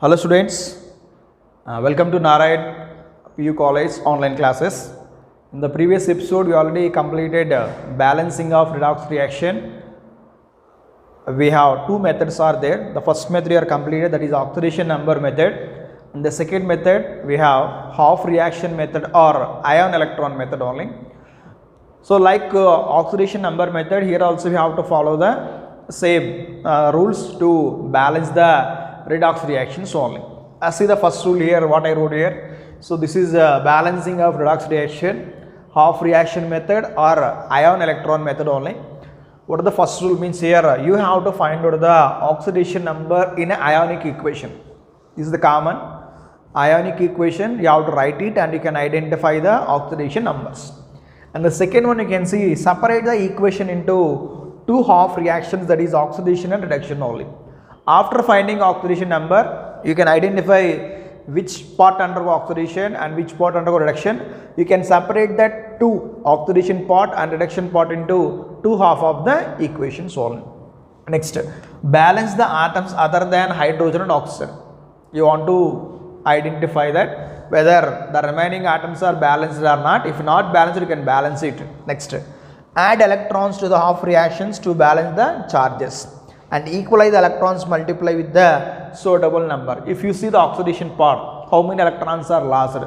Hello students, welcome to Narayan PU College online classes. In the previous episode we already completed balancing of redox reaction. We have two methods are there. The first method we are completed, that is oxidation number method, and the second method we have half reaction method or ion electron method only. So like oxidation number method, here also we have to follow the same rules to balance the redox reactions only. See the first rule here, what I wrote here. So this is balancing of redox reaction, half reaction method or ion electron method only. What are the first rule means here? You have to find out the oxidation number in an ionic equation. This is the common ionic equation. You have to write it and you can identify the oxidation numbers. And the second one you can see, separate the equation into two half reactions, that is oxidation and reduction only. After finding oxidation number, you can identify which part undergo oxidation and which part undergo reduction. You can separate that two oxidation part and reduction part into two half of the equations only. Next, balance the atoms other than hydrogen and oxygen. You want to identify that whether the remaining atoms are balanced or not. If not balanced, you can balance it. Next, add electrons to the half reactions to balance the charges and equalize the electrons multiply with the suitable number. If you see the oxidation part, how many electrons are lost,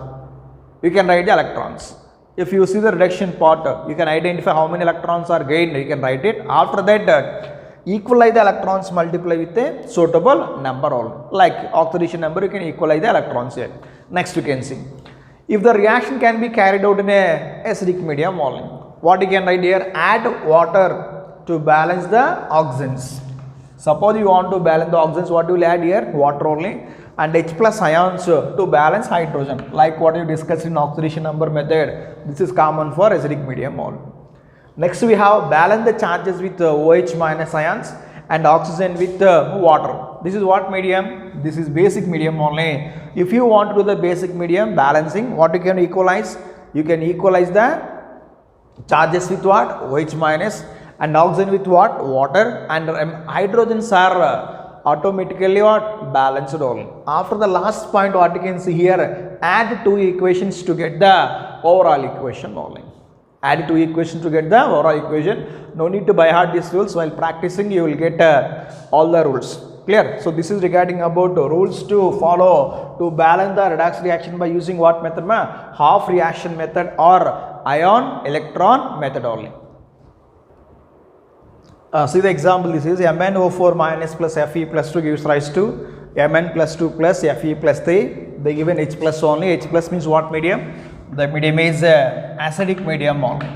you can write the electrons. If you see the reduction part, you can identify how many electrons are gained, you can write it. After that, equalize the electrons multiply with a suitable number only. Like oxidation number, you can equalize the electrons here. Next you can see, if the reaction can be carried out in a acidic medium only, what you can write here? Add water to balance the oxygens. Suppose you want to balance the oxygens, what you will add here? Water only, and H plus ions to balance hydrogen, like what you discussed in oxidation number method. This is common for acidic medium only. Next we have balance the charges with OH minus ions and oxygen with water. This is what medium? This is basic medium only. If you want to do the basic medium balancing, what you can equalize? You can equalize the charges with what? OH minus, and oxygen with what? Water, and hydrogens are automatically what? Balanced only. After the last point, what you can see here, add two equations to get the overall equation only. Add two equations to get the overall equation. No need to by heart these rules. While practicing, you will get all the rules. Clear? So this is regarding about rules to follow to balance the redox reaction by using what method? Half reaction method or ion electron method only. See the example, this is MnO4 minus plus Fe plus 2 gives rise to Mn plus 2 plus Fe plus 3. They given H plus only. H plus means what medium? The medium is acidic medium only.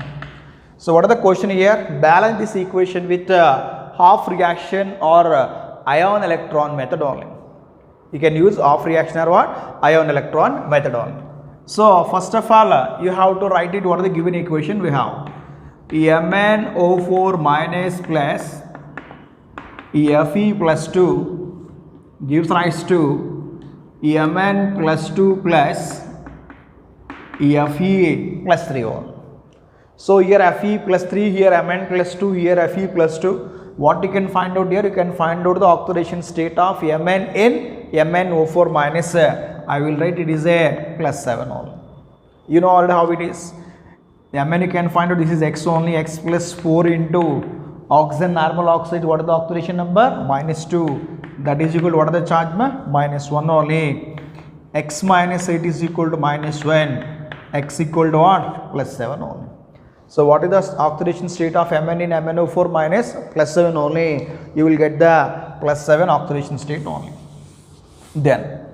So what are the question here? Balance this equation with half reaction or ion electron method only. You can use half reaction or what? Ion electron method only. So first of all, you have to write it. What are the given equation we have? MnO4 minus plus Fe plus 2 gives rise to Mn plus 2 plus Fe plus 3 only. So here Fe plus 3, here Mn plus 2, here Fe plus 2. What you can find out here? You can find out the oxidation state of Mn in MnO4 minus, I will write it is a plus 7 only. You know already how it is. Mn you can find out this is X only, X plus 4 into oxygen normal oxide. What is the oxidation number? Minus 2. That is equal to what are the charge? Minus 1 only. X minus 8 is equal to minus 1. X equal to what? Plus 7 only. So what is the oxidation state of Mn in MnO4 minus plus 7 only? You will get the plus 7 oxidation state only. Then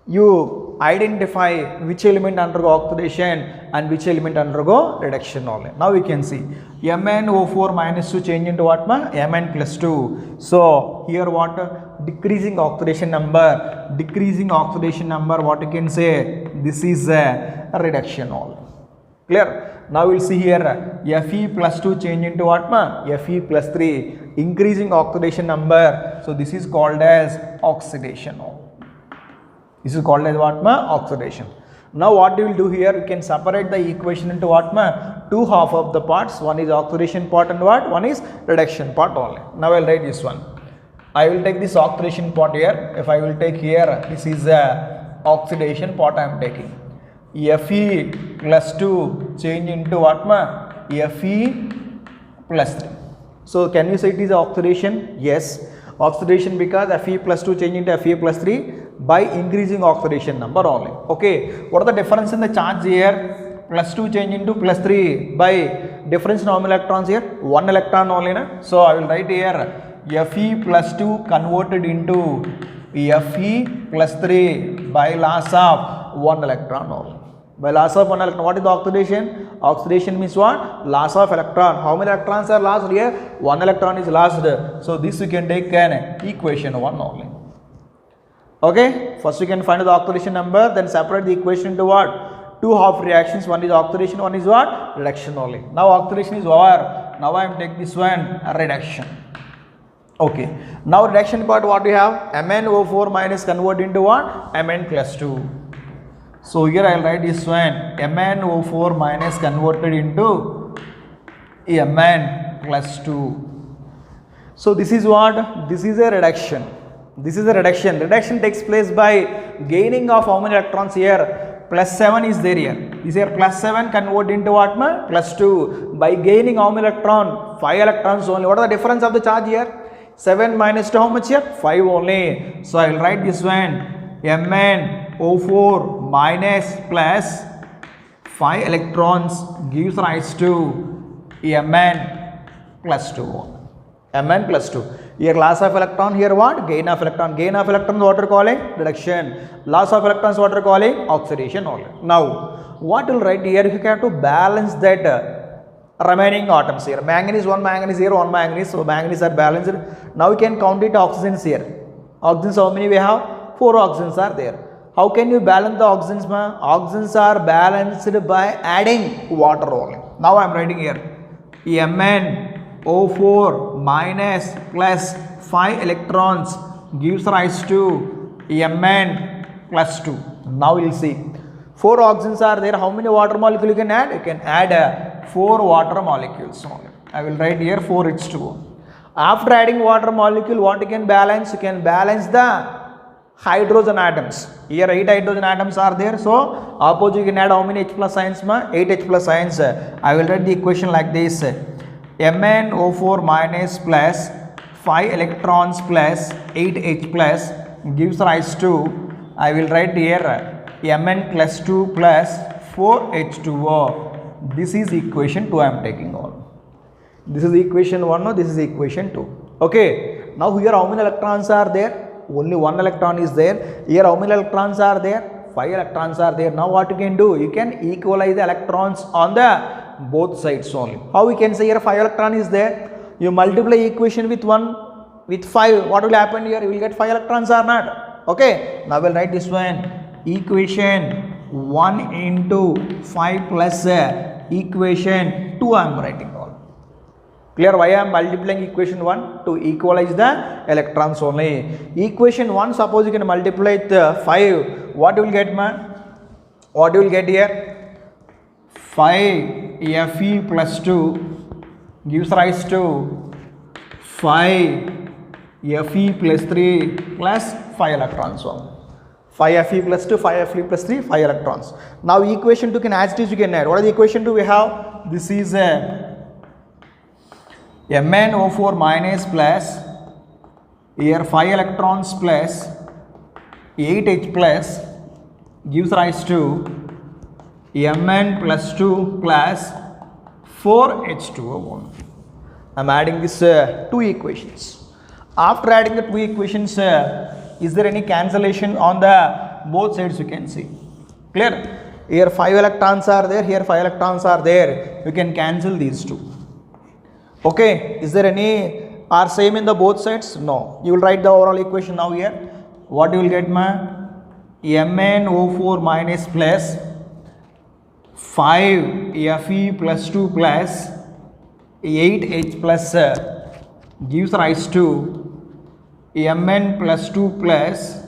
you identify which element undergo oxidation and which element undergo reduction only. Now we can see MnO4 minus 2 change into what? Mn plus 2. So here what? Decreasing oxidation number. Decreasing oxidation number, what you can say? This is a reduction only. Clear? Now we will see here Fe plus 2 change into what? Fe plus 3. Increasing oxidation number. So this is called as oxidation only. This is called as what? Oxidation. Now what you will do here, you can separate the equation into what? Two half of the parts. One is oxidation part and what? One is reduction part only. Now I will write this one. I will take this oxidation part here. If I will take here, this is the oxidation part I am taking. Fe plus 2 change into what ma? Fe plus 3. So can you say it is oxidation? Yes, oxidation because Fe plus 2 change into Fe plus 3 by increasing oxidation number only. Okay, what are the difference in the charge here? Plus 2 change into plus 3 by difference in how many electrons here? 1 electron only. Na? So I will write here Fe plus 2 converted into Fe plus 3 by loss of 1 electron only. By loss of 1 electron, what is the oxidation? Oxidation means what? Loss of electron. How many electrons are lost here? 1 electron is lost. So this you can take an equation 1 only. Okay, first you can find the oxidation number, then separate the equation into what? Two half reactions, one is oxidation, one is what? Reduction only. Now oxidation is over. Now I am taking this one, reduction. Okay, now reduction part what we have? MnO4 minus convert into what? Mn plus 2. So here I will write this one, MnO4 minus converted into Mn plus 2. So this is what? This is a reduction. This is a reduction. Reduction takes place by gaining of how many electrons here? Plus 7 is there here. Is here plus 7 convert into what? Plus 2. By gaining how many electron? 5 electrons only. What is the difference of the charge here? 7 minus 2 how much here? 5 only. So I will write this one, MnO4 minus plus 5 electrons gives rise to Mn plus 2. Mn plus 2. Here loss of electron, here what? Gain of electron. Gain of electrons what are calling? Reduction. Loss of electrons what are calling? Oxidation only. Now, what will write here? You have to balance that remaining atoms here. Manganese, one manganese here, one manganese. So manganese are balanced. Now you can count it oxygens here. Oxygens, how many we have? 4 oxygens are there. How can you balance the oxygens? Oxygens are balanced by adding water only. Now I am writing here MnO4 minus plus 5 electrons gives rise to Mn plus 2. Now we will see 4 oxygens are there. How many water molecules you can add? You can add 4 water molecules only. I will write here 4H2O. After adding water molecule, what you can balance? You can balance the hydrogen atoms. Here 8 hydrogen atoms are there. So opposite you can add how many H plus ions? 8 H plus ions. I will write the equation like this. MnO4 minus plus 5 electrons plus 8 H plus gives rise to, I will write here Mn plus 2 plus 4H2O. This is equation 2 I am taking on. This is equation 1, no, this is equation 2. Okay, now here how many electrons are there? Only 1 electron is there. Here how many electrons are there? 5 electrons are there. Now what you can do? You can equalize the electrons on the both sides only. How we can say here 5 electron is there? You multiply equation with 1 with 5. What will happen here? You will get 5 electrons or not? Okay. Now we'll write this one. Equation 1 into 5 plus equation 2 I am writing all. Clear why I am multiplying equation 1? To equalize the electrons only. Equation 1, suppose you can multiply with 5. What you will get, man? What you will get here? 5 Fe plus 2 gives rise to 5 Fe plus 3 plus 5 electrons. 5 Fe plus 2, 5 Fe plus 3, 5 electrons. Now equation 2 can as it is you can add. What is the equation 2 we have? This is MnO4 minus plus here 5 electrons plus 8 H plus gives rise to Mn plus 2 plus 4H2O. I am adding this 2 equations. After adding the 2 equations, is there any cancellation on the both sides? You can see. Clear? Here 5 electrons are there, here 5 electrons are there. You can cancel these 2. Okay, is there any are same in the both sides? No. You will write the overall equation now here. What you will get, ma? MnO4 minus plus 5 Fe plus 2 plus 8 H plus gives rise to Mn plus 2 plus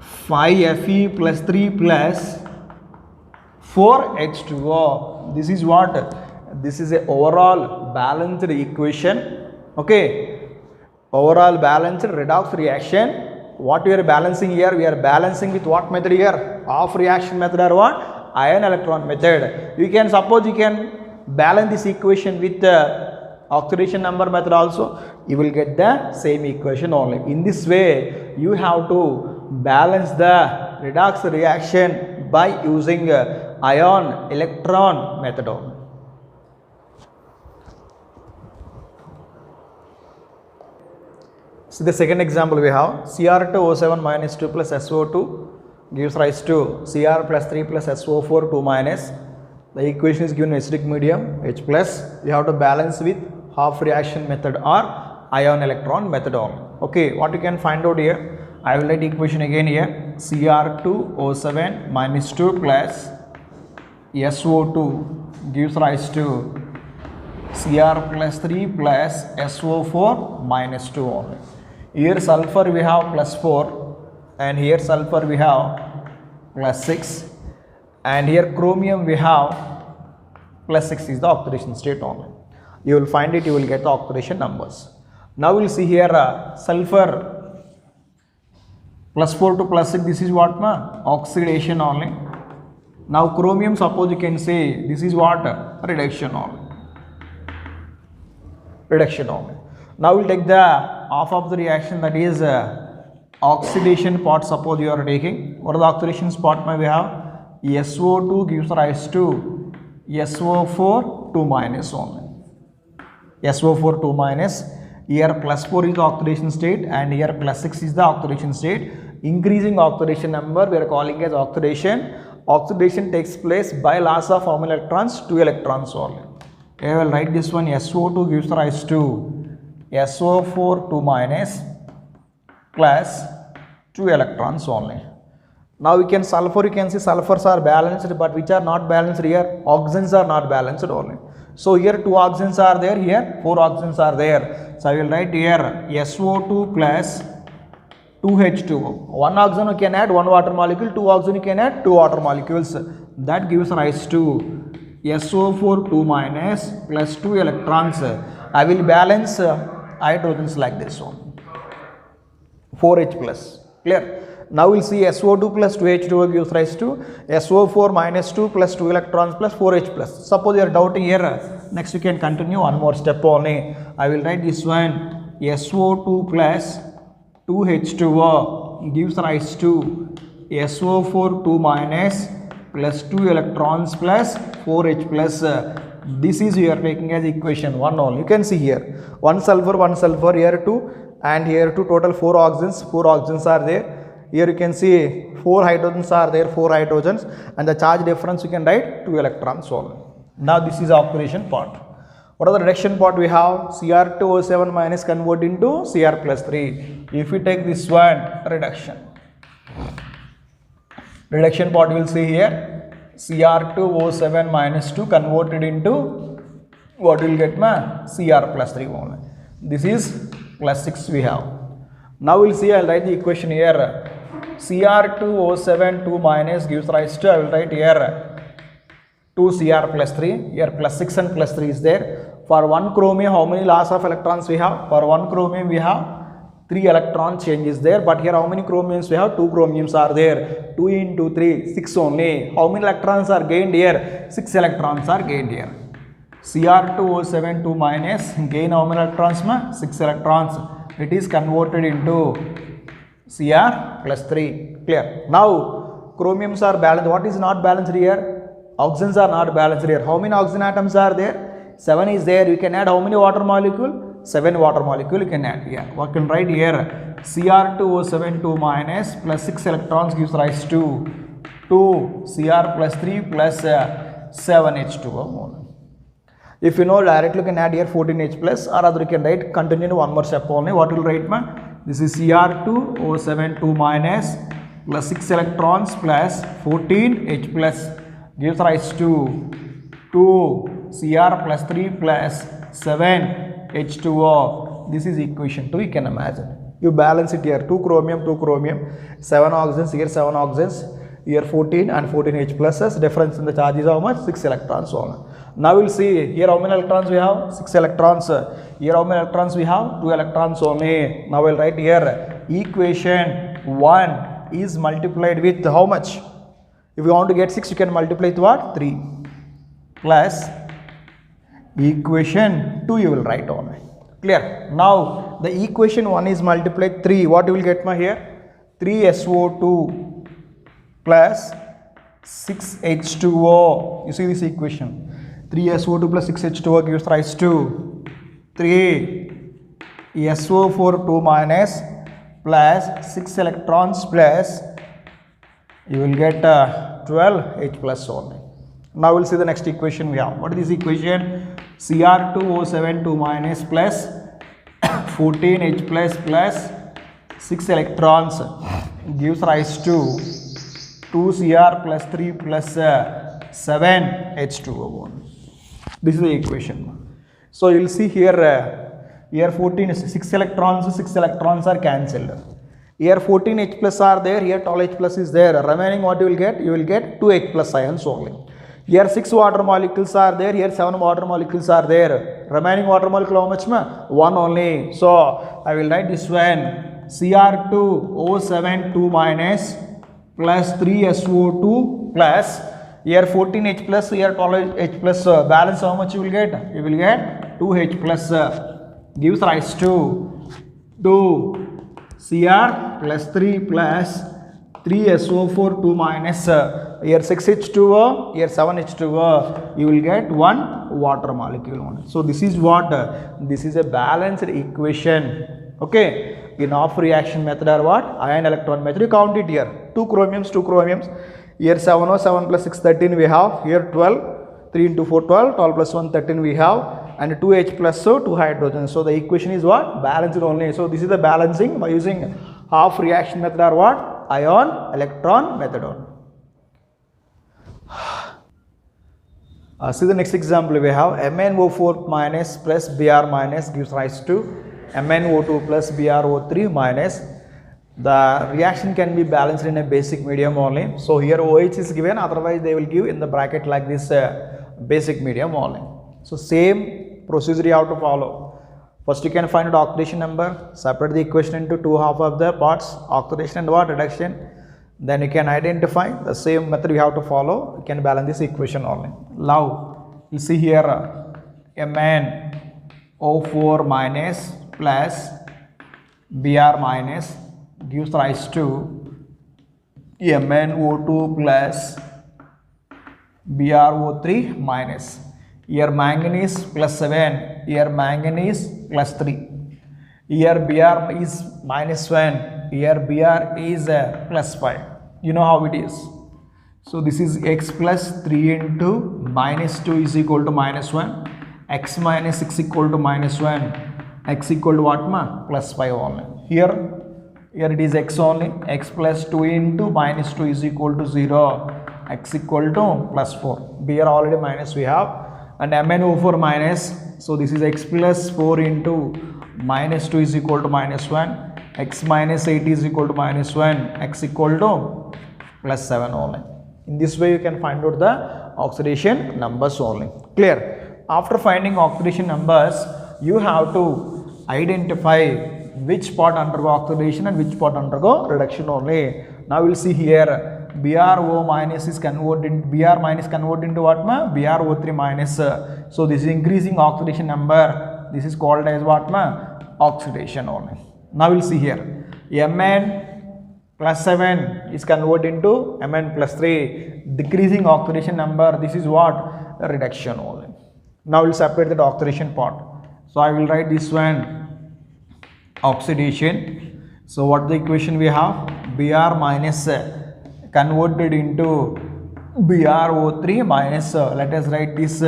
5 Fe plus 3 plus 4H2O. This is what? This is a overall balanced equation. Okay. overall balanced redox reaction. What we are balancing here? We are balancing with what method here? Off reaction method or what? Ion electron method. You can suppose you can balance this equation with the oxidation number method also. You will get the same equation only. In this way, you have to balance the redox reaction by using ion electron method only. So the second example we have Cr2O7 minus 2 plus SO2 gives rise to Cr plus 3 plus SO4 2 minus. The equation is given in acidic medium H plus. You have to balance with half reaction method or ion electron method only. Okay, what you can find out here? I will write equation again here. Cr2O7 minus 2 plus SO2 gives rise to Cr plus 3 plus SO4 minus 2 only. Here sulfur we have plus 4 and here sulfur we have plus 6 and here chromium we have plus 6 is the oxidation state only. You will find it, you will get the oxidation numbers. Now we will see here sulfur plus 4 to plus 6, this is what oxidation only. Now chromium, suppose you can say this is what reduction only. Reduction only. Now we will take the half of the reaction, that is oxidation part. Suppose you are taking, what are the oxidation part? We have SO2 gives rise to SO4 2 minus only. SO4 2 minus. Here plus 4 is the oxidation state and here plus 6 is the oxidation state. Increasing oxidation number we are calling as oxidation. Oxidation takes place by loss of how many electrons? 2 electrons only. I will write this one. SO2 gives rise to SO4 2 minus plus 2 electrons only. Now we can sulfur, you can see sulfurs are balanced, but which are not balanced here? Oxygens are not balanced only. So here 2 oxygens are there, here 4 oxygens are there. So I will write here SO2 plus 2H2O. 1 oxygen you can add 1 water molecule, 2 oxygen you can add 2 water molecules. That gives rise to SO4 2 minus plus 2 electrons. I will balance hydrogens like this one. 4H plus. Clear? Now we will see SO2 plus 2H2O gives rise to SO4 minus 2 plus 2 electrons plus 4H plus. Suppose you are doubting here, next you can continue one more step only. I will write this one. SO2 plus 2H2O gives rise to SO4 2 minus plus 2 electrons plus 4H plus. This is you are taking as equation 1 only. You can see here 1 sulfur, here 2 and here 2, total 4 oxygens. 4 oxygens are there. Here you can see 4 hydrogens are there, 4 hydrogens, and the charge difference you can write 2 electrons only. Now this is oxidation part. What are the reduction part? We have Cr2O7 minus convert into Cr plus 3. If we take this one, reduction. Reduction part we will see here. Cr2O7 minus 2 converted into what we will get? Cr plus 3 only. This is plus 6 we have. Now we will see, I will write the equation here. Cr2O7 2 minus gives rise to, I will write here 2 Cr plus 3. Here plus 6 and plus 3 is there. For 1 chromium, how many loss of electrons we have? For 1 chromium we have 3 electron changes there. But here how many chromiums we have? 2 chromiums are there. 2 into 3, 6 only. How many electrons are gained here? 6 electrons are gained here. Cr2O7 2 minus gain how many electrons? 6 electrons. It is converted into Cr plus 3. Clear? Now chromiums are balanced. What is not balanced here? Oxygens are not balanced here. How many oxygen atoms are there? 7 is there. You can add how many water molecule? 7 water molecule you can add here. What can write here? Cr2O7 2 minus plus 6 electrons gives rise to 2 Cr plus 3 plus 7H2O. If you know directly you can add here 14H plus, or other you can write continue one more step only. What will write? This is Cr2O7 2 minus plus 6 electrons plus 14H plus gives rise to 2 Cr plus 3 plus 7H2O. This is equation 2. You can imagine. You balance it here. 2 chromium, 2 chromium, 7 oxygens, here 7 oxygens. Here 14 and 14H pluses. Difference in the charge is how much? 6 electrons only. Now we'll see here how many electrons we have? 6 electrons. Here how many electrons we have? 2 electrons only. Now we'll write here equation 1 is multiplied with how much? If you want to get 6, you can multiply with what? 3 plus equation 2 you will write only. Clear? Now the equation 1 is multiplied 3. What you will get here? 3SO2 plus 6H2O. You see this equation. 3SO2 plus 6H2O gives rise to 3SO4 2 minus plus 6 electrons plus you will get 12H plus only. Now we'll see the next equation we have. What is this equation? Cr2O7 2 minus plus 14H plus 6 electrons gives rise to 2Cr plus 3 plus 7H2O. This is the equation. So you will see here, here 14 is 6 electrons are cancelled. Here 14H plus are there, here 12H plus is there. Remaining what you will get? You will get 2H plus ions only. Here 6 water molecules are there, here 7 water molecules are there. Remaining water molecule how much? 1 only. So I will write this one. Cr2O7 2 minus plus 3SO2 plus here 14H plus, here 12H plus, balance how much you will get? You will get 2H plus gives rise to 2Cr plus 3 plus 3SO4 2 minus here 6H2O, here 7H2O, you will get 1 water molecule only. So this is what? This is a balanced equation. Okay. In off reaction method or what? Ion electron method. You count it here. 2 chromiums. Here 7 7 plus 6 13 we have. Here 12. 3 into 4 12. 12 plus 1 13 we have. And 2H plus so 2 hydrogen. So the equation is what? Balanced only. So this is the balancing by using half reaction method or what? Ion electron method only. See the next example we have MnO4 minus plus Br minus gives rise to MnO2 plus BrO3 minus. The reaction can be balanced in a basic medium only. So here OH is given, otherwise they will give in the bracket like this basic medium only. So same procedure you have to follow. First you can find the oxidation number, separate the equation into two half of the parts, oxidation and what? Reduction. Then you can identify the same method you have to follow. You can balance this equation only. Now you see here MnO4 minus plus Br minus gives rise to MnO2 plus BrO3 minus. Here manganese plus 7, here manganese plus 3. Here Br is minus 1, here Br is plus 5. You know how it is. So this is x plus 3 into minus 2 is equal to minus 1, x minus 6 equal to minus 1, x equal to what ma? Plus 5 only. Here it is x only, x plus 2 into minus 2 is equal to 0, x equal to plus 4. Here already minus we have. And MnO4 minus, so this is x plus 4 into minus 2 is equal to minus 1, x minus 8 is equal to minus 1, x equal to plus 7 only. In this way you can find out the oxidation numbers only. Clear? After finding oxidation numbers, you have to identify which part undergo oxidation and which part undergo reduction only. Now we will see here BrO minus is converted, Br minus converted into what ma? BrO3 minus. So this is increasing oxidation number. This is called as what ma? Oxidation only. Now we will see here Mn plus 7 is converted into Mn plus 3, decreasing oxidation number. This is what? Reduction only. Now we will separate the oxidation part. So I will write this one oxidation. So what the equation we have? Br minus converted into BrO3 minus, let us write this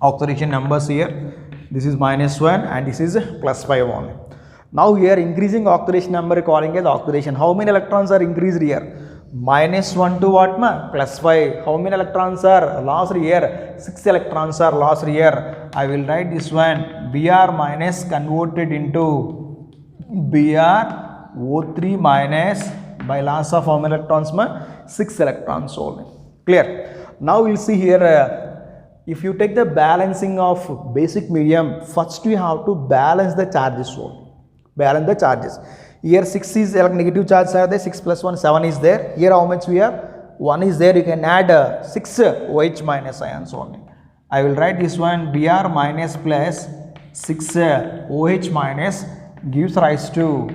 oxidation numbers here. This is minus 1 and this is plus 5 only. Now here increasing oxidation number calling as oxidation. How many electrons are increased here? Minus 1 to what ma? Plus 5. How many electrons are lost here? 6 electrons are lost here. I will write this one Br minus converted into BrO3 minus by loss of how many electrons? 6 electrons only. Clear? Now we'll see here, if you take the balancing of basic medium, first you have to balance the charges only. Balance the charges. Here 6 is negative charges are there, 6 plus 1, 7 is there. Here how much we have? 1 is there, you can add 6 OH minus ions only. I will write this one, Br minus plus 6 OH minus gives rise to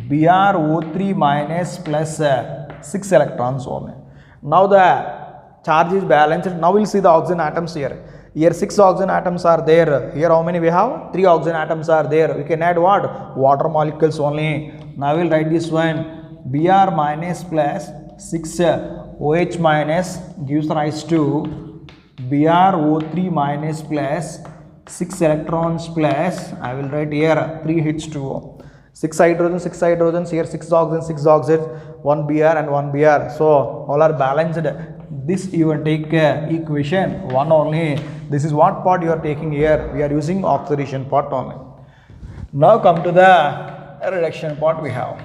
BrO3 minus plus 6 electrons only. Now the charge is balanced. Now we'll see the oxygen atoms here. Here 6 oxygen atoms are there. Here how many we have? 3 oxygen atoms are there. We can add what? Water molecules only. Now we'll write this one, Br minus plus 6 OH minus gives rise to BrO3 minus plus 6 electrons plus, I will write here 3H2O. 6 hydrogens, here 6 oxygens, 1 Br and 1 Br. So all are balanced. This you will take equation 1 only. This is what part you are taking here. We are using oxidation part only. Now come to the reduction part we have.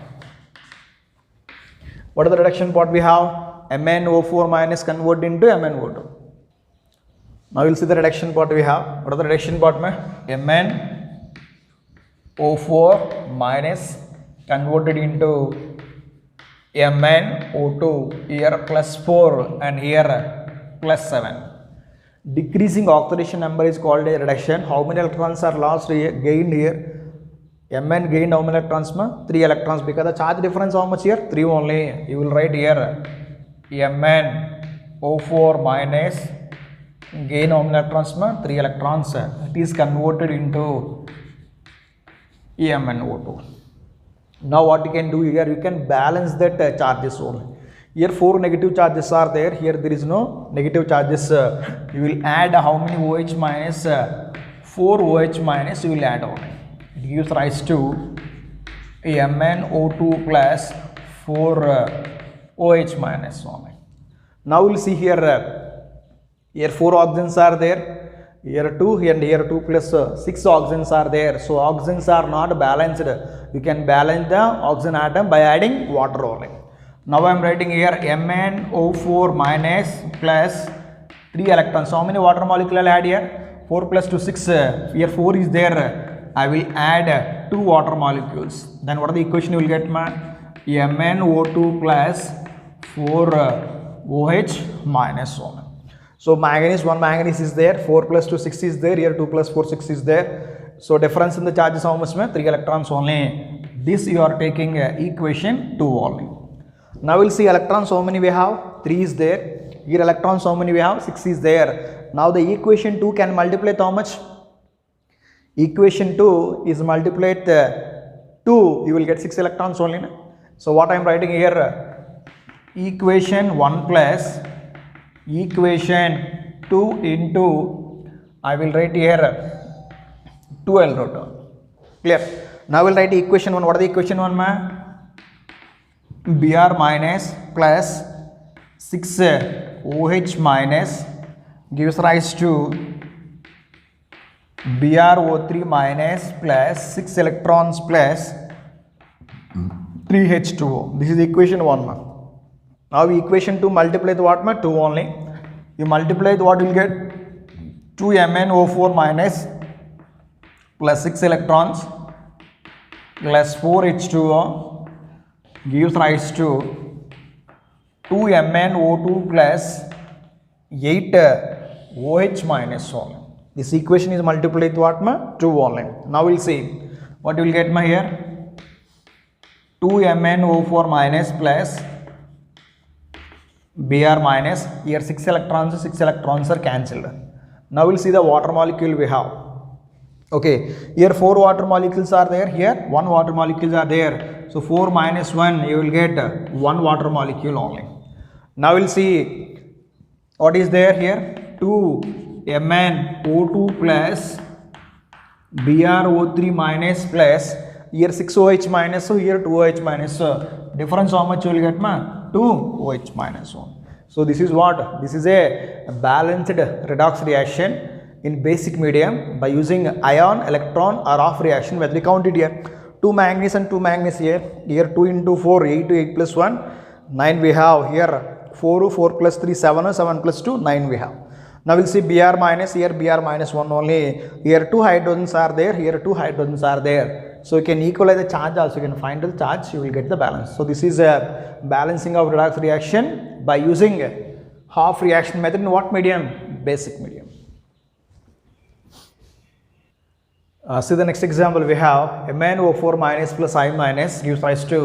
What is the reduction part we have? MnO4 minus convert into MnO2. Now we will see the reduction part we have. What is the reduction part? MnO4 minus converted into MnO2, here plus 4 and here plus 7. Decreasing oxidation number is called a reduction. How many electrons are lost here, gained here? Mn gained how many electrons? 3 electrons, because the charge difference how much here? 3 only. You will write here MnO4 minus gain how many electrons? 3 electrons. It is converted into MnO2. Now what you can do here, you can balance that charges only. Here 4 negative charges are there, here there is no negative charges. You will add how many OH minus? 4 OH minus you will add only. It gives rise to MnO2 plus 4 OH minus only. Now we will see here, here 4 oxygens are there. Here 2 and here 2 plus 6 oxygens are there. So oxygens are not balanced. You can balance the oxygen atom by adding water only. Now I am writing here MnO4 minus plus 3 electrons. So how many water molecule I will add here? 4 plus 2, 6. Here 4 is there. I will add 2 water molecules. Then what are the equation you will get? MnO2 plus 4 OH minus 1. So manganese, 1 manganese is there, 4 plus 2, 6 is there, here 2 plus 4, 6 is there. So difference in the charges how much? 3 electrons only. This you are taking equation 2 only. Now we'll see electrons how many we have? 3 is there. Here electrons how many we have? 6 is there. Now the equation 2 can multiply how much? Equation 2 is multiplied 2, you will get 6 electrons only. So what I am writing here? Equation 1 plus equation 2 into, I will write here 12 root. Clear? Now we will write equation 1. What is the equation 1? Br minus plus 6 OH minus gives rise to BrO3 minus plus 6 electrons plus 3H2O. This is equation 1. Now equation 2 multiply with what? 2 only. You multiply with what you will get? 2 MnO4 minus plus 6 electrons plus 4 H2O gives rise to 2 MnO2 plus 8 OH minus 1. This equation is multiplied with what? 2 only. Now we will see what you will get here. 2 MnO4 minus plus Br minus, here 6 electrons are cancelled. Now we will see the water molecule we have. Okay, here 4 water molecules are there, here 1 water molecule are there. So 4 minus 1, you will get 1 water molecule only. Now we will see what is there here. 2 MnO2 plus BrO3 minus plus, here 6 OH minus, so here 2 OH minus. Difference how much you will get? 2 OH minus 1. So this is what? This is a balanced redox reaction in basic medium by using ion, electron or off reaction, whether we count it here. 2 manganese and 2 manganese here. Here 2 into 4, 8 to 8 plus 1, 9 we have. Here 4, 4 plus 3, 7, 7 plus 2, 9 we have. Now we'll see Br minus, here Br minus 1 only. Here 2 hydrogens are there, here 2 hydrogens are there. So you can equalize the charge also, you can find the charge, you will get the balance. So this is a balancing of redox reaction by using half reaction method in what medium? Basic medium. See the next example we have MnO4 minus plus I minus gives rise to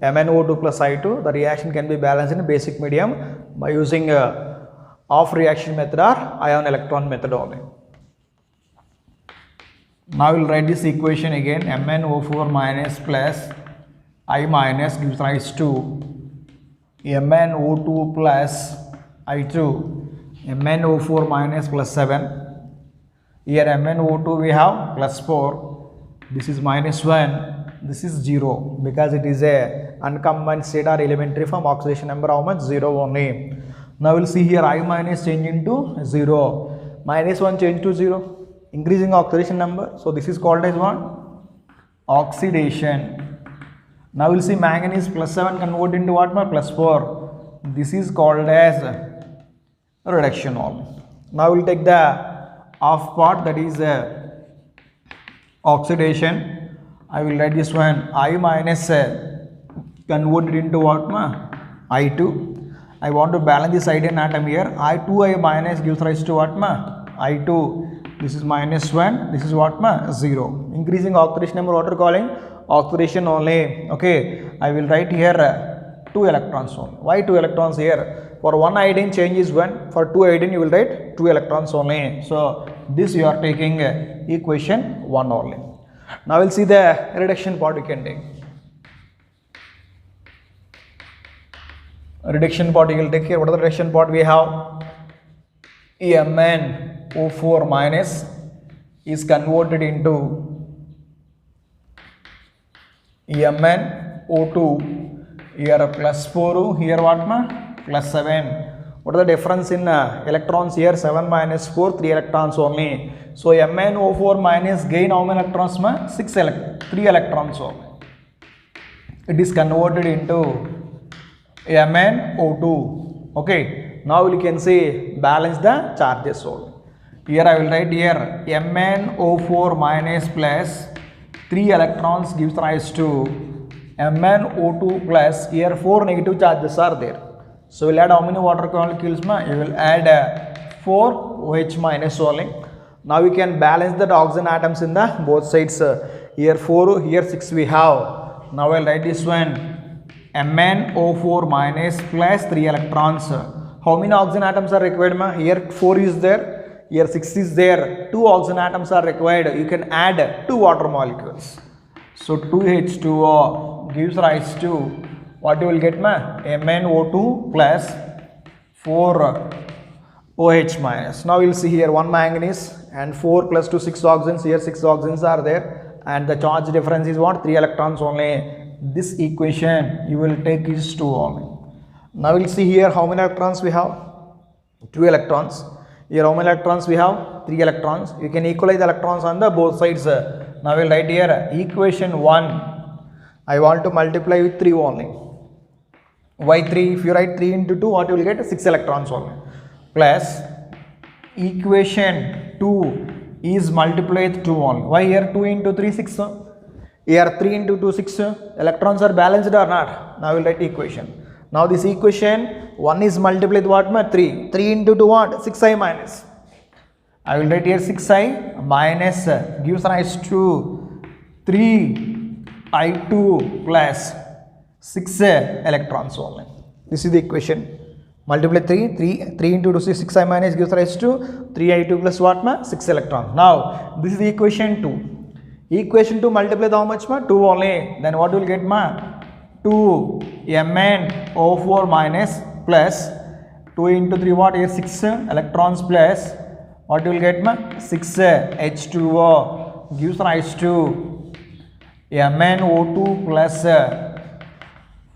MnO2 plus I2. The reaction can be balanced in basic medium by using half reaction method or ion electron method only. Now we will write this equation again. MnO4 minus plus I minus gives rise to MnO2 plus I2. MnO4 minus plus 7. Here MnO2 we have plus 4. This is minus 1. This is 0 because it is a uncombined state or elementary form. Oxidation number how much? 0 only. Now we will see here I minus change into 0. Minus 1 change to 0. Increasing oxidation number. So this is called as what? Oxidation. Now we will see manganese plus 7 convert into what? Plus 4. This is called as reduction only. Now we will take the half part, that is oxidation. I will write this one I minus converted into what? I2. I want to balance this hydrogen atom here. I2I minus gives rise to what? I2. This is minus 1. This is what? 0. Increasing oxidation number, what are calling? Oxidation only. Okay. I will write here 2 electrons only. Why 2 electrons here? For 1 iodine change is 1. For 2 iodine you will write 2 electrons only. So this you are taking equation 1 only. Now we will see the reduction part we can take. Reduction part you will take here. What is the reduction part we have? MnO4 minus is converted into MnO2. Here plus 4. Here what? Plus 7. What is the difference in electrons here? 7 minus 4, 3 electrons only. So MnO4 minus gain how many electrons? 3 electrons only. It is converted into MnO2. Okay. Now we can say balance the charges only. Here I will write here MnO4 minus plus 3 electrons gives rise to MnO2 plus, here 4 negative charges are there. So we will add how many water molecules? You will add 4 OH minus only. Now we can balance the oxygen atoms in the both sides. Here 4, here 6 we have. Now I will write this one MnO4 minus plus 3 electrons. How many oxygen atoms are required? Here 4 is there, here 6 is there. 2 oxygen atoms are required. You can add 2 water molecules. So 2H2O gives rise to what you will get? MnO2 plus 4 OH minus. Now we will see here 1 manganese and 4 plus 2 6 oxygens. Here 6 oxygens are there and the charge difference is what? 3 electrons only. This equation you will take is 2 only. Now we will see here how many electrons we have? 2 electrons. Here how many electrons we have? 3 electrons. You can equalize the electrons on the both sides. Now we will write here equation 1. I want to multiply with 3 only. Why 3? If you write 3 into 2, what you will get? 6 electrons only. Plus equation 2 is multiplied with 2 only. Why here 2 into 3, 6? Here 3 into 2, 6. Electrons are balanced or not? Now we will write equation. Now this equation 1 is multiplied with what? 3. 3 into 2 what? 6i minus. I will write here 6i minus gives rise to 3i2 plus 6 electrons only. This is the equation. Multiply 3 into 2 6i minus gives rise to 3i2 plus what? 6 electrons. Now this is the equation 2. Equation 2 multiply with how much? 2 only. Then what will get? 2 MnO4 minus plus 2 into 3 what? Here 6 electrons plus what you will get? 6 H2O gives rise to MnO2 plus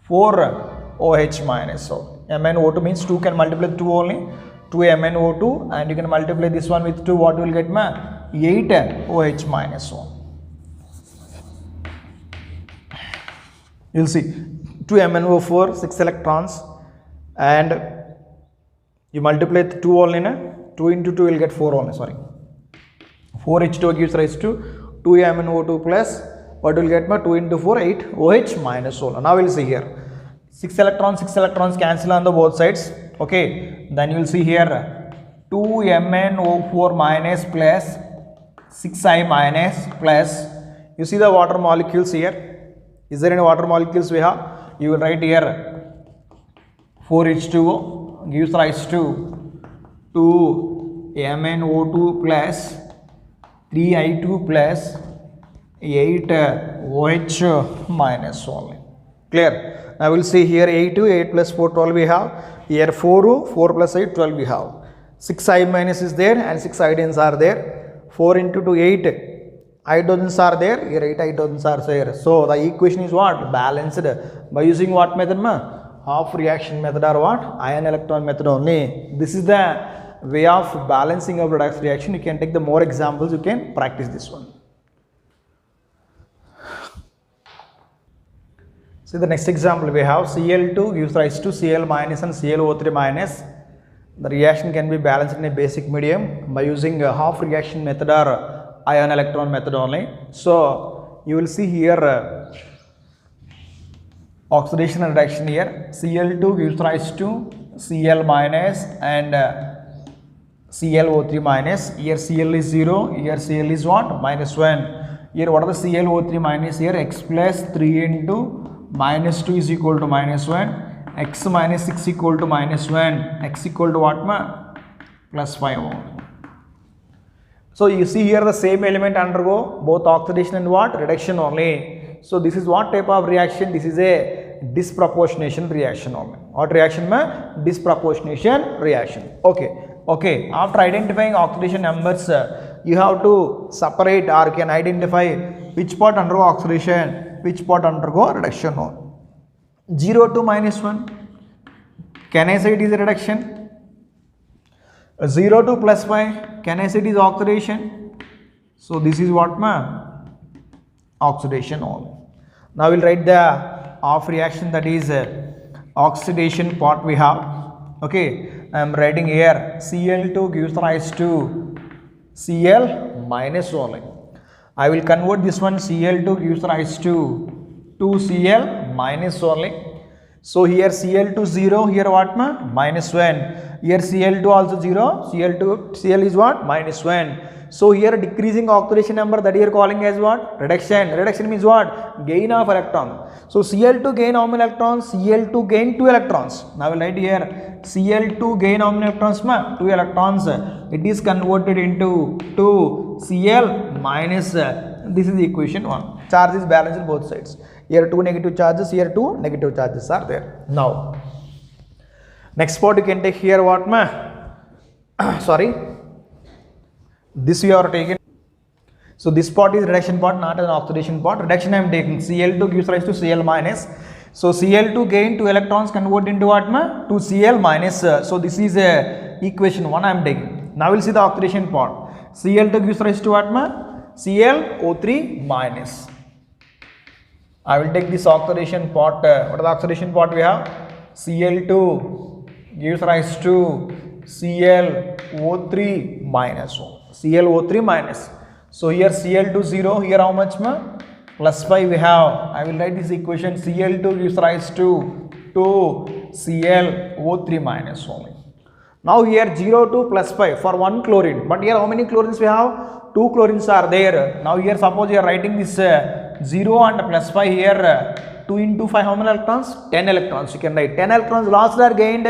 4 OH minus. So MnO2 means 2 can multiply 2 only. 2 MnO2 and you can multiply this one with 2. What you will get? 8 OH minus 1. You'll see 2MnO4, 6 electrons, and you multiply 2 only, na? 2 into 2 will get 4 only, sorry. 4H2 gives rise to 2MnO2 plus, what will get, 2 into 4, 8 OH minus all. Now we'll see here. 6 electrons cancel on the both sides. Okay, then you will see here 2MnO4 minus plus 6I minus plus. You see the water molecules here. Is there any water molecules we have? You will write here 4H2O gives rise to 2MnO2 plus 3I2 plus 8 OH minus only. Clear? Now we will see here 8 plus 4, 12 we have. Here 4 plus 8, 12 we have. 6I minus is there and 6 hydrogens are there. 4 into 2, 8 hydrogens are there. Here 8 hydrogens are there. So the equation is what? Balanced by using what method? Half reaction method or what? Ion electron method only. This is the way of balancing of redox reaction. You can take the more examples. You can practice this one. See the next example we have Cl2 gives rise to Cl minus and ClO3 minus. The reaction can be balanced in a basic medium by using a half reaction method or ion electron method only. So you will see here oxidation and reduction here. Cl2 gives rise to Cl minus and ClO3 minus. Here Cl is 0, here Cl is what? Minus 1. Here what are the ClO3 minus? Here x plus 3 into minus 2 is equal to minus 1, x minus 6 equal to minus 1, x equal to what? Plus 5. So you see here the same element undergo both oxidation and what? Reduction only. So this is what type of reaction? This is a disproportionation reaction only. What reaction? Disproportionation reaction. Okay. After identifying oxidation numbers, you have to separate or can identify which part undergo oxidation, which part undergo reduction. 0 to minus 1. Can I say it is a reduction? 0 to plus 5. Can I say it is oxidation? So this is what? Oxidation only. Now we'll write the off reaction, that is oxidation part we have. Okay, I am writing here Cl2 gives rise to Cl minus only. I will convert this one. Cl2 gives rise to 2Cl minus only. So here Cl2 0, here what? Minus 1. Here Cl2 also 0, Cl is what? Minus 1. So here decreasing oxidation number, that you are calling as what? Reduction. Reduction means what? Gain of electron. So Cl2 gain how many electrons? Cl2 gain 2 electrons. Now we will write here Cl2 gain how many electrons? 2 electrons. It is converted into 2Cl minus. This is the equation 1. Charge is balanced on both sides. Here 2 negative charges, here 2 negative charges are there. Now, next part you can take here what? Sorry. This we are taken. So this part is reduction part, not an oxidation part. Reduction I am taking. Cl2 gives rise to Cl minus. So Cl2 gain 2 electrons, convert into what? To Cl minus. So this is equation 1 I am taking. Now we will see the oxidation part. Cl2 gives rise to what? ClO3 minus. I will take this oxidation part. What is the oxidation part we have? Cl2 gives rise to ClO3 minus. ClO3 minus. So here Cl2 0, here how much? Plus 5 we have. I will write this equation. Cl2 gives rise to 2ClO3 minus only. Now here 0 to plus 5 for 1 chlorine. But here how many chlorines we have? 2 chlorines are there. Now here suppose you are writing this 0 and plus 5 here. 2 into 5 how many electrons? 10 electrons. You can write 10 electrons lost or gained.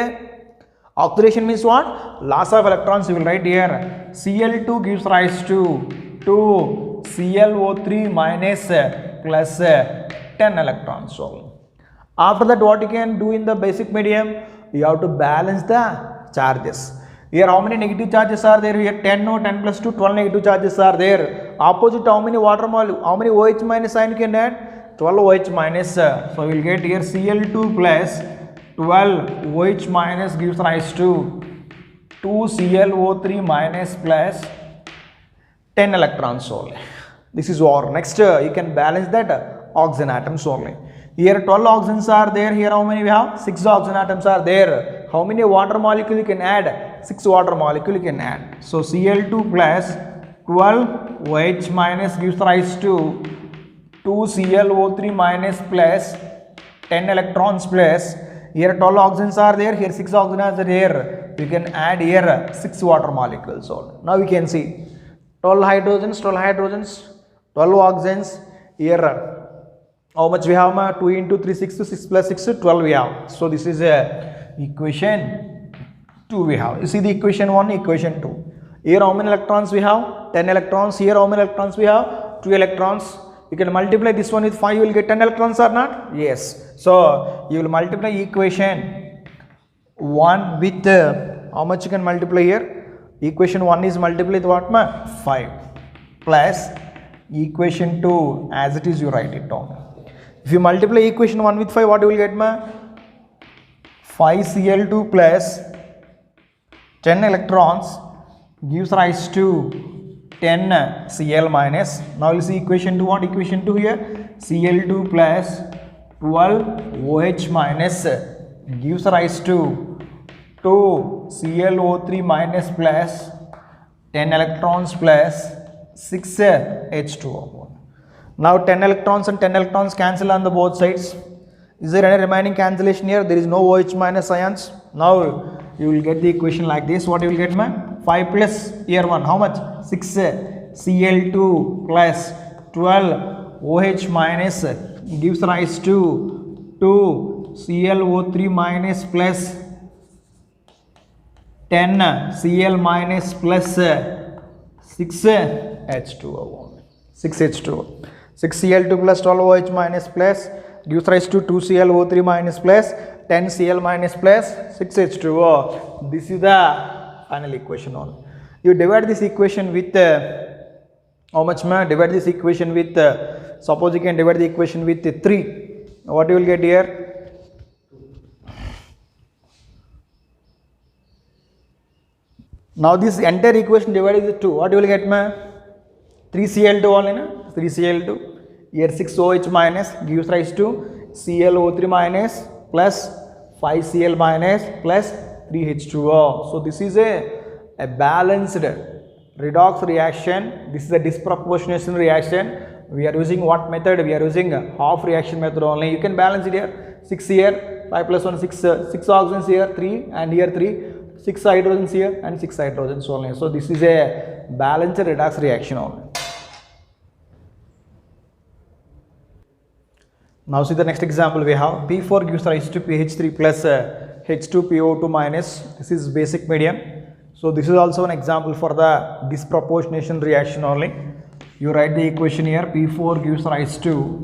Oxidation means what? Loss of electrons. You will write here Cl2 gives rise to 2ClO3 minus plus 10 electrons. So after that what you can do in the basic medium? You have to balance the charges. Here how many negative charges are there? Here 10, no, 10 plus 2, 12 negative charges are there. Opposite how many water molecule, how many OH minus ion you can add? 12 OH minus. So we will get here Cl2 plus 12 OH minus gives rise to 2ClO3 minus plus 10 electrons only. This is OR. Next you can balance that oxygen atoms only. Here 12 oxygens are there. Here how many we have? 6 oxygen atoms are there. How many water molecule you can add? 6 water molecule you can add. So Cl2 plus 12 OH minus gives rise to 2 ClO3 minus plus 10 electrons plus. Here 12 oxygens are there. Here 6 oxygens are there. You can add here 6 water molecules. Now we can see 12 hydrogens, 12 oxygens. Here how much we have? 2 into 3, 6 to 6 plus 6 to 12 we have. So this is equation 2 we have. You see the equation 1, equation 2. Here how many electrons we have? 10 electrons. Here how many electrons we have? 2 electrons. You can multiply this one with 5, you will get 10 electrons or not? Yes. So you will multiply equation 1 with how much you can multiply here? Equation 1 is multiplied with what? 5 plus equation 2 as it is you write it down. If you multiply equation 1 with 5, what you will get? 5Cl2 plus 10 electrons gives rise to 10 Cl minus. Now you see equation 2. What equation 2 here? Cl2 plus 12 OH minus gives rise to 2 ClO3 minus plus 10 electrons plus 6 H2O. Now 10 electrons and 10 electrons cancel on the both sides. Is there any remaining cancellation here? There is no OH minus ions. Now you will get the equation like this. What you will get? 5 plus here 1. How much? 6 Cl2 plus 12 OH minus gives rise to 2 ClO3 minus plus 10 Cl minus plus 6 H2O. 6 H2O. 6 Cl2 plus 12 OH minus plus gives rise to 2 ClO3 minus plus 10 Cl minus plus 6 H2O. This is the final equation only. You divide this equation with how much? Divide this equation with suppose you can divide the equation with 3. What you will get here? Now this entire equation divided with 2. What you will get? 3Cl2 only, 3Cl2. Here 6OH minus gives rise to ClO3 minus plus 5Cl minus plus 3H2O. So this is a balanced redox reaction. This is a disproportionation reaction. We are using what method? We are using half reaction method only. You can balance it here. 6 here, 5 plus 1, 6 oxygens here, 3 and here 3, 6 hydrogens here and 6 hydrogens only. So this is a balanced redox reaction only. Now see the next example we have. P4 gives rise to pH3 plus H2PO2 minus. This is basic medium. So this is also an example for the disproportionation reaction only. You write the equation here. P4 gives rise to,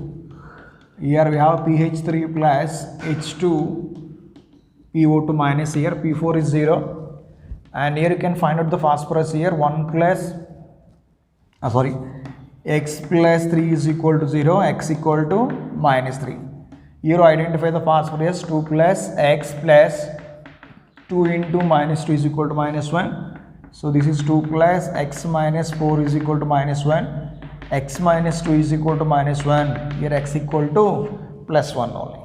here we have pH3 plus H2PO2 minus. Here P4 is 0 and here you can find out the phosphorus here. 1 plus x plus 3 is equal to 0, x equal to minus 3. Here identify the phosphorus. 2 plus x plus 2 into minus 2 is equal to minus 1. So this is 2 plus x minus 4 is equal to minus 1. X minus 2 is equal to minus 1. Here x equal to plus 1 only.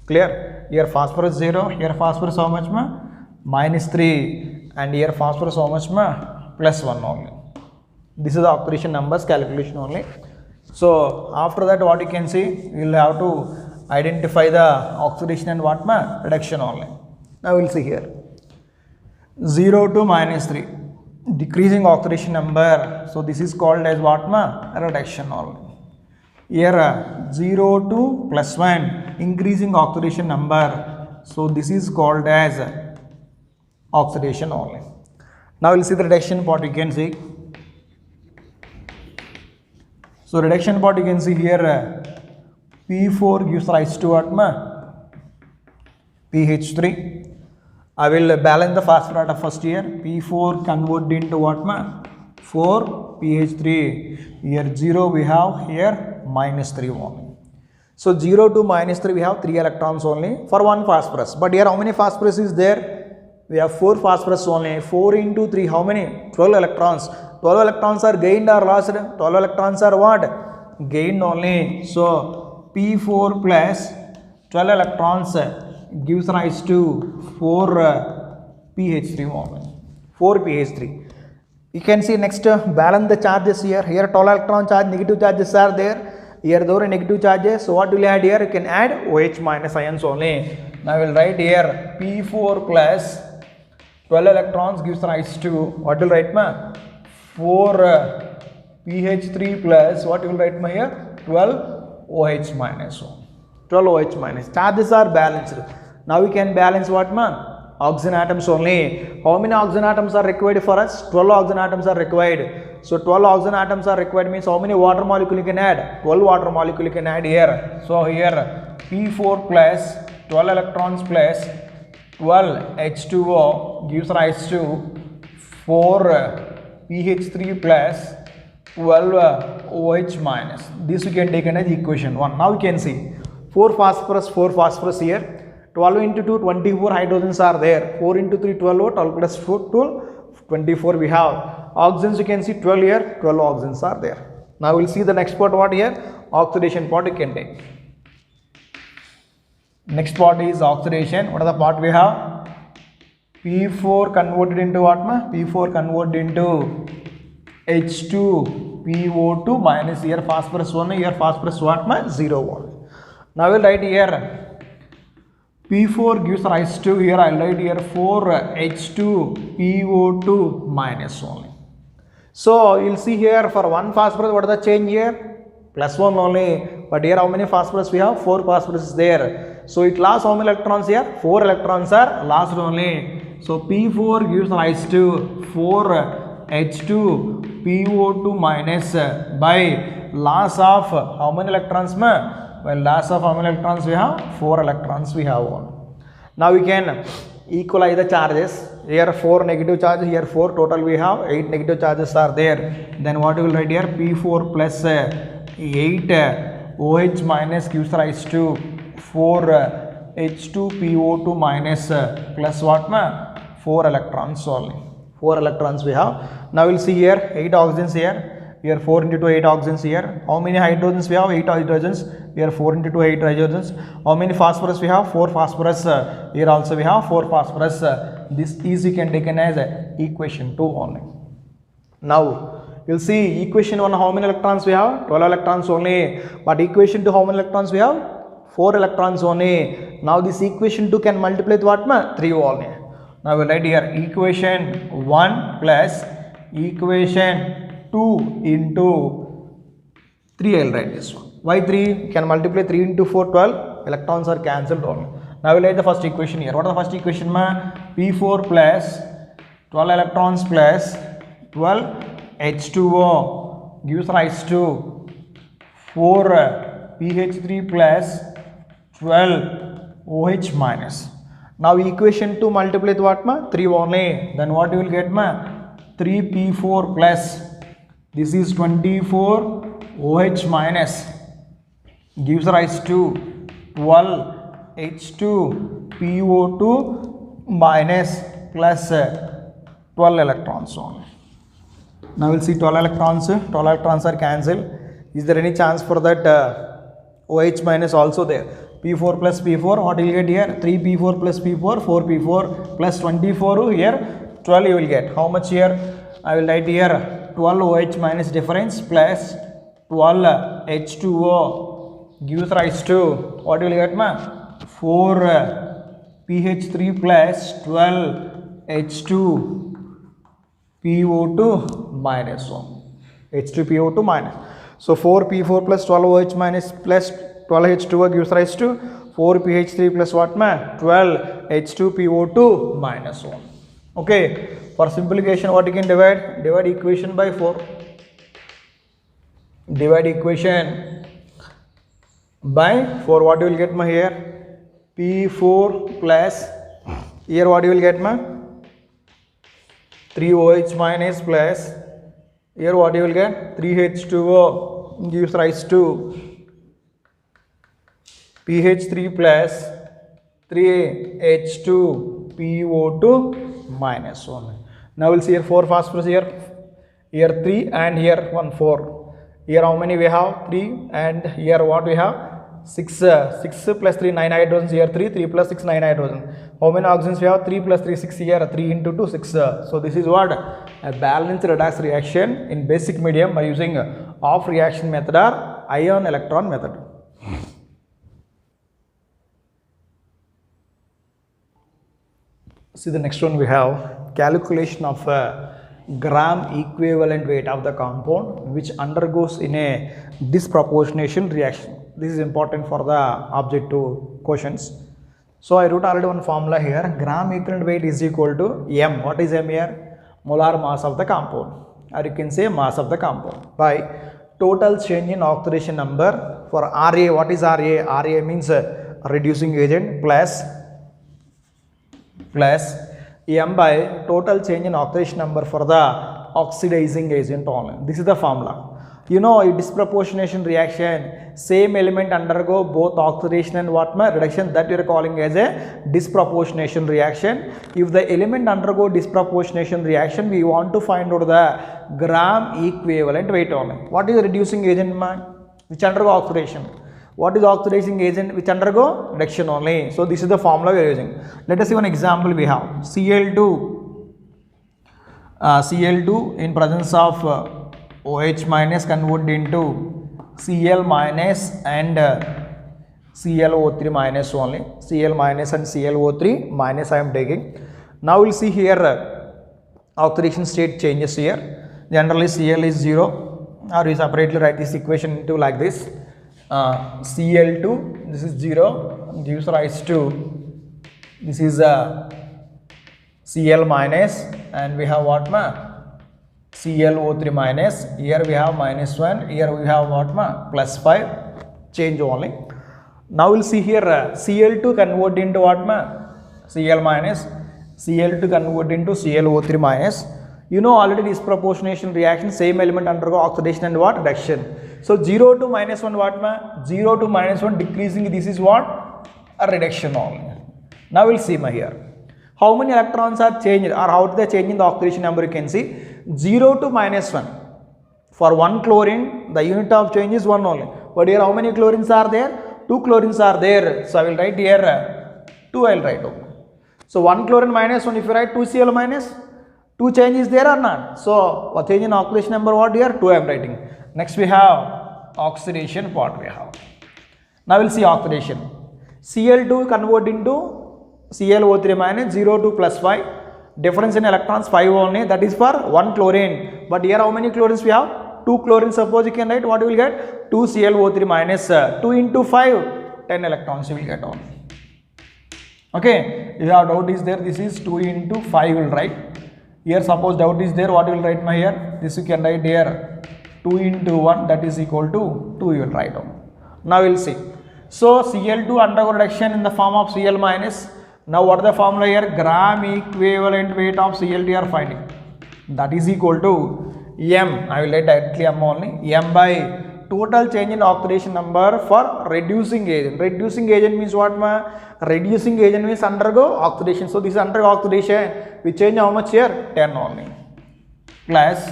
Clear? Here phosphorus 0. Here phosphorus how much? Minus 3. And here phosphorus how much? Plus 1 only. This is the oxidation numbers calculation only. So after that what you can see, you will have to identify the oxidation and what? Reduction only. Now we will see here. 0 to minus 3. Decreasing oxidation number. So this is called as what? Reduction only. Here 0 to plus 1. Increasing oxidation number. So this is called as oxidation only. Now we will see the reduction part you can see. So reduction part you can see here. P4 gives rise to what? pH3. I will balance the phosphorus first here. P4 convert into what? 4 pH3. Here 0 we have, here minus 3 only. So 0 to minus 3 we have 3 electrons only for one phosphorus. But here how many phosphorus is there? We have 4 phosphorus only. 4 into 3 how many? 12 electrons. 12 electrons are gained or lost? 12 electrons are what? Gained only. So P4 plus 12 electrons gives rise to 4 pH3 moment. 4 pH3. You can see next balance the charges here. Here 12 electron charge, negative charges are there. Here there are negative charges. So what will you add here? You can add OH minus ions only. Now I will write here P4 plus 12 electrons gives rise to, what will write ma? 4 pH3 plus, what will write ma here? 12 OH minus. 12 OH minus. Charges are balanced. Now we can balance what ma? Oxygen atoms only. How many oxygen atoms are required for us? 12 oxygen atoms are required. So 12 oxygen atoms are required means how many water molecule you can add? 12 water molecule you can add here. So here P4 plus 12 electrons plus 12 H2O gives rise to 4 pH3 plus 12 OH minus. This we can take as equation 1. Now we can see 4 phosphorus here. 12 into 2, 24 hydrogens are there. 4 into 3, 12, 12 plus 4, 12, 24 we have. Oxygens you can see 12 here, 12 oxygens are there. Now we will see the next part what here? Oxidation part you can take. Next part is oxidation. What are the part we have? P4 converted into what ma? P4 converted into H2, PO2 minus here phosphorus 1, here phosphorus what ma? 0 1. Now we will write here P4 gives rise to, here I will write here 4 H2 PO2 minus only. So you will see here for one phosphorus what is the change here? Plus 1 only. But here how many phosphorus we have? 4 phosphorus is there. So it lost how many electrons here? 4 electrons are lost only. So P4 gives rise to 4 H2 PO2 minus by loss of how many electrons ma? Well, loss of how many electrons we have? 4 electrons we have one. Now we can equalize the charges. Here 4 negative charges, here 4, total we have 8 negative charges are there. Then what we will write here? P4 plus 8 OH minus gives rise to 4 H2PO2 minus plus what ma? 4 electrons only. 4 electrons we have. Now we will see here 8 oxygens here. Here 4 into 2 8 oxygens here. How many hydrogens we have? 8 hydrogens. Here 4 into 2 8 hydrogens. How many phosphorus we have? 4 phosphorus. Here also we have 4 phosphorus. This is we can take as equation 2 only. Now you will see equation 1 how many electrons we have? 12 electrons only. But equation 2 how many electrons we have? 4 electrons only. Now this equation 2 can multiply with what ma? 3 only. Now we will write here equation 1 plus equation 2 into 3, I will write this one. Why 3? Can multiply 3 into 4, 12. Electrons are cancelled only. Now I will write the first equation here. What is the first equation ma? P4 plus 12 electrons plus 12 H2O gives rise to 4 pH3 plus 12 OH minus. Now equation 2 multiply with what ma? 3 only. Then what you will get ma? 3P4 plus, this is 24 OH minus gives rise to 12 H2PO2 minus plus 12 electrons only. Now we will see 12 electrons are cancelled. Is there any chance for that OH minus also there? P4 plus P4, what you will get here? 3P4 plus P4, 4P4 plus 24 here, 12 you will get. How much here? I will write here 12 OH minus difference plus 12 H2O gives rise to, what you will get ma? 4 pH3 plus 12 H2PO2 minus 1. H2PO2 minus. So 4P4 plus 12 OH minus plus 12 H2O gives rise to 4 pH3 plus what ma? 12 H2PO2 minus 1. Okay. For simplification, what you can divide? Divide equation by 4. Divide equation by 4. What you will get ma here? P4 plus, here what you will get ma? 3 OH minus plus, here what you will get? 3 H2O gives rise to pH3 plus 3 H2PO2 minus 1. Now we'll see here 4 phosphorus here 3 and here 1 4. Here how many we have? 3 and here what we have? 6 plus 3 9 hydrogens here, 3 plus 6 9 hydrogen. How many oxygens we have? 3 plus 3 6 here, 3 into 2 6. So this is what a balanced redox reaction in basic medium by using off reaction method or ion electron method. See the next one, we have calculation of gram equivalent weight of the compound which undergoes in a disproportionation reaction. This is important for the objective questions. So I wrote already one formula here. Gram equivalent weight is equal to M. What is M here? Molar mass of the compound, or you can say mass of the compound, by total change in oxidation number. For Ra, what is Ra? Ra means reducing agent plus M by total change in oxidation number for the oxidizing agent only. This is the formula. You know, in disproportionation reaction, same element undergo both oxidation and reduction. That we are calling as a disproportionation reaction. If the element undergo disproportionation reaction, we want to find out the gram equivalent weight only. What is the reducing agent which undergo oxidation? What is oxidizing agent which undergo reduction only? So this is the formula we are using. Let us see one example. We have Cl2 in presence of OH minus converted into Cl minus and ClO3 minus only. Cl minus and ClO3 minus I am taking. Now we will see here oxidation state changes here. Generally Cl is 0, or we separately write this equation into like this. Cl2, this is 0, gives rise to, this is Cl minus, and we have what ClO3 minus. Here we have minus 1, here we have what plus 5, change only. Now we will see here Cl2 convert into what Cl minus, Cl2 convert into ClO3 minus. You know already disproportionation reaction, same element undergo oxidation and what reduction. So 0 to minus 1 what 0 to minus 1 decreasing, this is what a reduction only. Now we will see here how many electrons are changed, or how they change in the oxidation number. You can see 0 to minus 1. For 1 chlorine, the unit of change is 1 only. But here how many chlorines are there? 2 chlorines are there. So I will write here 2 I will write. So 1 chlorine minus 1, if you write 2 Cl minus, 2 change is there or not? So what change in oxidation number, what here? 2 I am writing. Next we have oxidation part we have. Now we will see oxidation. Cl2 convert into ClO3 minus, 0 to plus 5. Difference in electrons 5 only, that is for 1 chlorine. But here how many chlorines we have? 2 chlorines. Suppose you can write, what you will get? 2 ClO3 minus 2 into 5, 10 electrons you will get on. Okay, if you have doubt is there, this is 2 into 5 will write. Here suppose doubt is there, what you will write here? This you can write here 2 into 1, that is equal to 2 you will write on. Now we will see. So Cl2 undergo reduction in the form of Cl minus. Now what is the formula here? Gram equivalent weight of Cl2 you are finding. That is equal to M. I will write directly M only. M by total change in oxidation number for reducing agent. Reducing agent means what? Reducing agent means undergo oxidation. So this is undergo oxidation. We change how much here? 10 only. Plus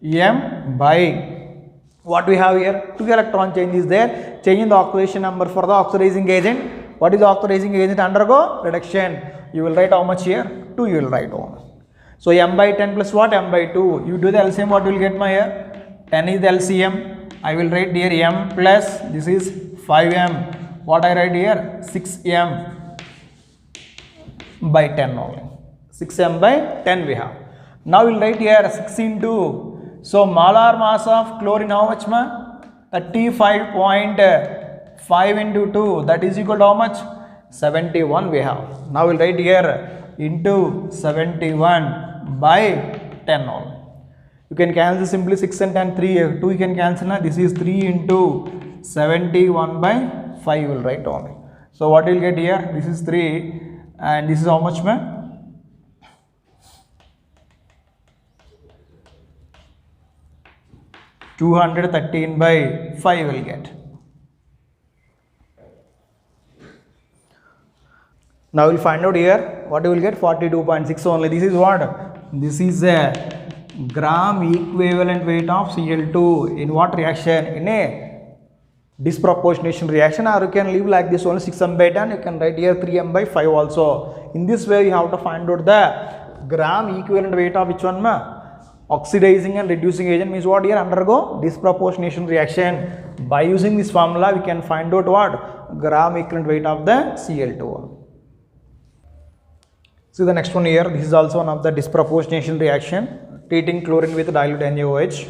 M by what we have here? 2 electron change is there. Change in the oxidation number for the oxidizing agent. What is the oxidizing agent undergo? Reduction. You will write how much here? 2 you will write on. So M by 10 plus what? M by 2. You do the LCM, what you will get here? 10 is the LCM. I will write here M plus, this is 5M. What I write here? 6M by 10 only. 6M by 10 we have. Now we will write here 6 into, so molar mass of chlorine how much 35.5 into 2, that is equal to how much? 71 we have. Now we will write here into 71 by 10 only. You can cancel simply 6 and 10, 3, 2 you can cancel. This is 3 into 71 by 5 you will write only. So what you will get here? This is 3 and this is how much 213 by 5 will get. Now we will find out here what you will get, 42.6 only. This is what? This is a gram equivalent weight of Cl2 in what reaction? In a disproportionation reaction, or you can leave like this only 6m by 10, you can write here 3m by 5 also. In this way you have to find out the gram equivalent weight of which one ma? Oxidizing and reducing agent means what? Here undergo disproportionation reaction. By using this formula we can find out what? Gram equivalent weight of the Cl2. See the next one here, this is also one of the disproportionation reaction. Treating chlorine with dilute NaOH,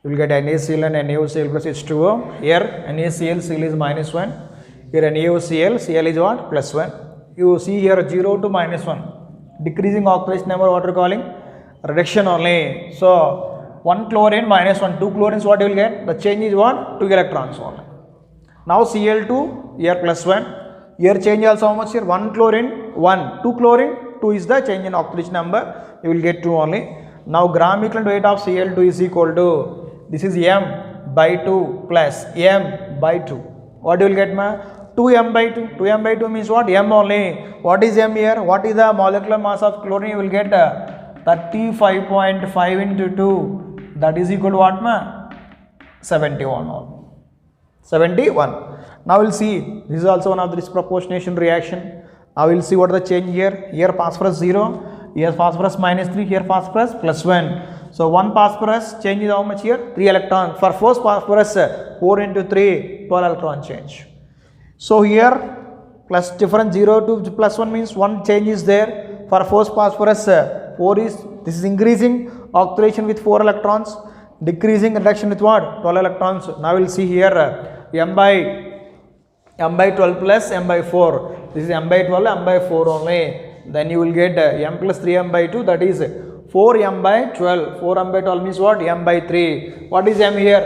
you will get NaCl and NaOCl plus H2O. Here NaCl, Cl is -1. Here NaOCl, Cl is what? +1. You see here 0 to -1. Decreasing oxidation number, what are you calling? Reduction only. So 1 chlorine -1, 2 chlorines, what you will get? The change is what? 2 electrons only. Now Cl2 here +1. Here change also how much here? 1 chlorine 1, 2 chlorine 2 is the change in oxidation number. You will get 2 only. Now gram equivalent weight of Cl2 is equal to, this is m by 2 plus m by 2. What you will get ma? 2m by 2. 2m by 2 means what? M only. What is m here? What is the molecular mass of chlorine? You will get 35.5 into 2. That is equal to what ma? 71 only. 71. Now we'll see. This is also one of the disproportionation reaction. Now we'll see what is the change here. Here phosphorus 0. Here phosphorus -3, here phosphorus +1. So 1 phosphorus change is how much here? 3 electrons. For 4 phosphorus 4 into 3, 12 electron change. So here plus difference 0 to +1 means 1 change is there. For 4 phosphorus 4 is, this is increasing oxidation with 4 electrons, decreasing reduction with what? 12 electrons. Now we'll see here m by 12 plus m by 4. This is m by 12, m by 4 only. Then you will get m plus 3m by 2, that is 4m by 12. 4m by 12 means what? M by 3. What is m here?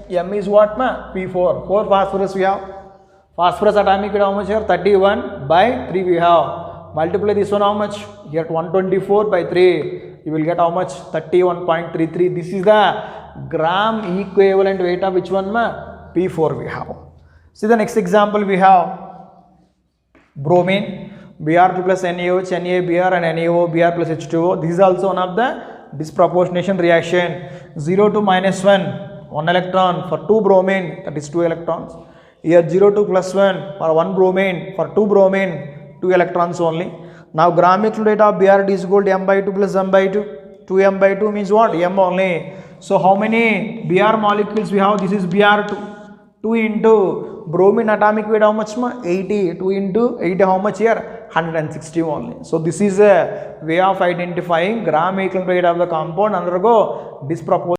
M is what ma? P4. 4 phosphorus we have. Phosphorus atomic weight how much here? 31 by 3 we have. Multiply this one how much? Here 124 by 3. You will get how much? 31.33. This is the gram equivalent weight of which one ma? P4 we have. See the next example we have bromine. Br2 plus NaOH, NaBr and NaOBr plus H2O. This is also one of the disproportionation reaction. 0 to -1, 1 electron for 2 bromine, that is 2 electrons. Here 0 to +1 for 1 bromine, for 2 bromine 2 electrons only. Now gram equivalent weight of Br is equal to m by 2 plus m by 2. 2m by 2 means what? M only. So how many Br molecules we have? This is Br2. 2 into bromine atomic weight how much ma? 80. 2 into 80 how much here? 160 only. So this is a way of identifying gram equivalent weight of the compound undergo disproportionate